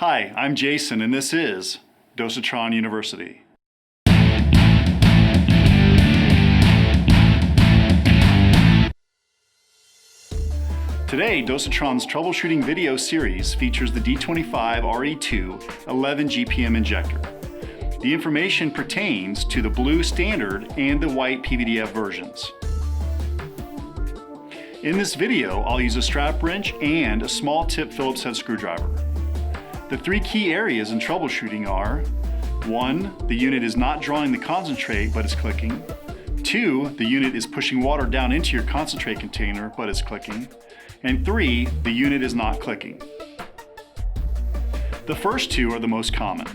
Hi, I'm Jason and this is Dosatron University. Today, Dosatron's troubleshooting video series features the D25RE2 11 GPM injector. The information pertains to the blue standard and the white PVDF versions. In this video, I'll use a strap wrench and a small tip Phillips head screwdriver. The three key areas in troubleshooting are: 1. The unit is not drawing the concentrate but is clicking. 2. The unit is pushing water down into your concentrate container but is clicking. And 3. The unit is not clicking. The first two are the most common.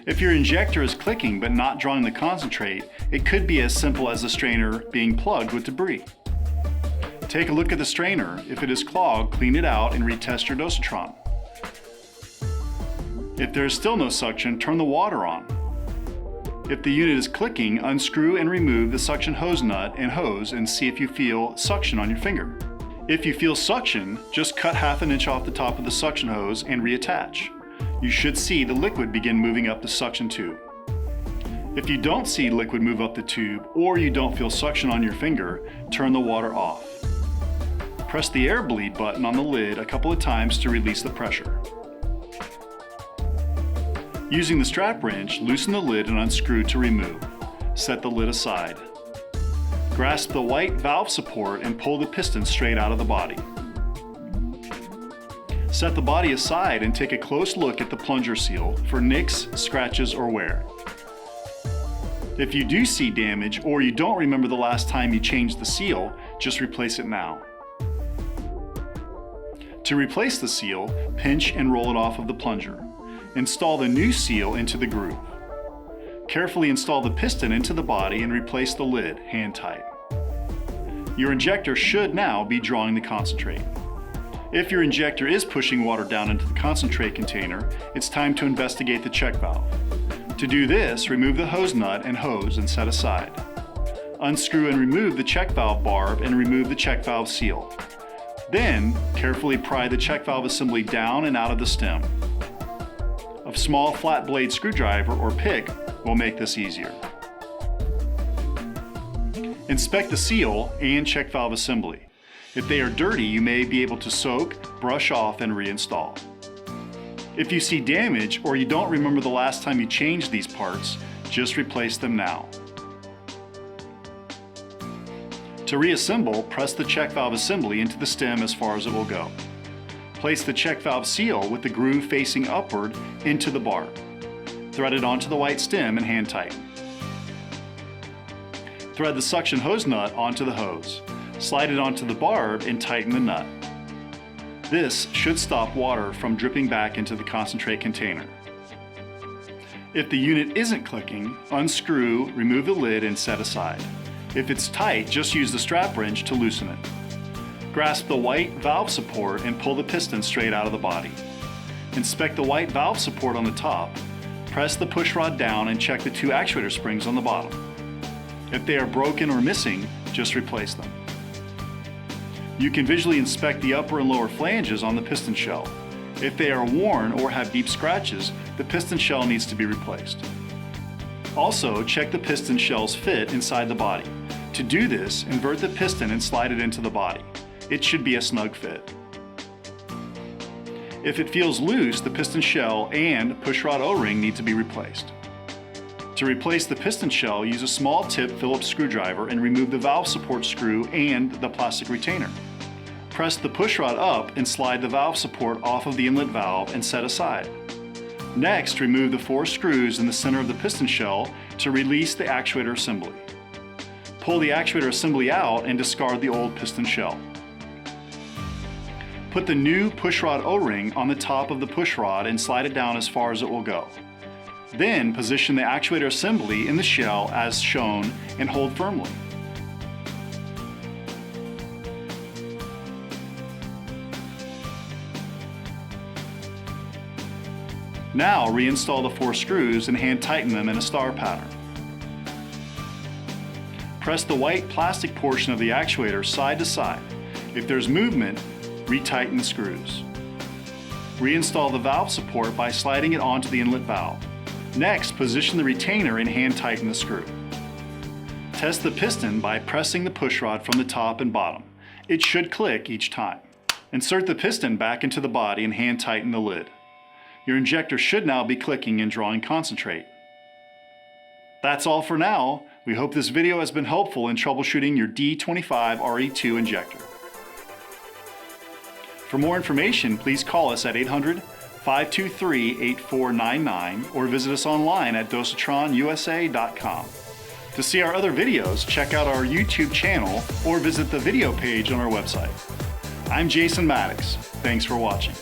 If your injector is clicking but not drawing the concentrate, it could be as simple as the strainer being plugged with debris. Take a look at the strainer. If it is clogged, clean it out and retest your Dosatron. If there is still no suction, turn the water on. If the unit is clicking, unscrew and remove the suction hose nut and hose and see if you feel suction on your finger. If you feel suction, just cut ½ inch off the top of the suction hose and reattach. You should see the liquid begin moving up the suction tube. If you don't see liquid move up the tube or you don't feel suction on your finger, turn the water off. Press the air bleed button on the lid a couple of times to release the pressure. Using the strap wrench, loosen the lid and unscrew to remove. Set the lid aside. Grasp the white valve support and pull the piston straight out of the body. Set the body aside and take a close look at the plunger seal for nicks, scratches, or wear. If you do see damage or you don't remember the last time you changed the seal, just replace it now. To replace the seal, pinch and roll it off of the plunger. Install the new seal into the groove. Carefully install the piston into the body and replace the lid, hand tight. Your injector should now be drawing the concentrate. If your injector is pushing water down into the concentrate container, it's time to investigate the check valve. To do this, remove the hose nut and hose and set aside. Unscrew and remove the check valve barb and remove the check valve seal. Then, carefully pry the check valve assembly down and out of the stem. A small flat blade screwdriver or pick will make this easier. Inspect the seal and check valve assembly. If they are dirty, you may be able to soak, brush off, and reinstall. If you see damage or you don't remember the last time you changed these parts, just replace them now. To reassemble, press the check valve assembly into the stem as far as it will go. Place the check valve seal with the groove facing upward into the barb. Thread it onto the white stem and hand tighten. Thread the suction hose nut onto the hose. Slide it onto the barb and tighten the nut. This should stop water from dripping back into the concentrate container. If the unit isn't clicking, unscrew, remove the lid and set aside. If it's tight, just use the strap wrench to loosen it. Grasp the white valve support and pull the piston straight out of the body. Inspect the white valve support on the top. Press the push rod down and check the two actuator springs on the bottom. If they are broken or missing, just replace them. You can visually inspect the upper and lower flanges on the piston shell. If they are worn or have deep scratches, the piston shell needs to be replaced. Also, check the piston shell's fit inside the body. To do this, invert the piston and slide it into the body. It should be a snug fit. If it feels loose, the piston shell and pushrod O-ring need to be replaced. To replace the piston shell, use a small tip Phillips screwdriver and remove the valve support screw and the plastic retainer. Press the pushrod up and slide the valve support off of the inlet valve and set aside. Next, remove the 4 screws in the center of the piston shell to release the actuator assembly. Pull the actuator assembly out and discard the old piston shell. Put the new pushrod O-ring on the top of the pushrod and slide it down as far as it will go. Then position the actuator assembly in the shell as shown and hold firmly. Now reinstall the 4 screws and hand tighten them in a star pattern. Press the white plastic portion of the actuator side to side. If there's movement, retighten the screws. Reinstall the valve support by sliding it onto the inlet valve. Next, position the retainer and hand tighten the screw. Test the piston by pressing the pushrod from the top and bottom. It should click each time. Insert the piston back into the body and hand tighten the lid. Your injector should now be clicking and drawing concentrate. That's all for now. We hope this video has been helpful in troubleshooting your D25RE2 injector. For more information, please call us at 800-523-8499 or visit us online at DosatronUSA.com. To see our other videos, check out our YouTube channel or visit the video page on our website. I'm Jason Maddox. Thanks for watching.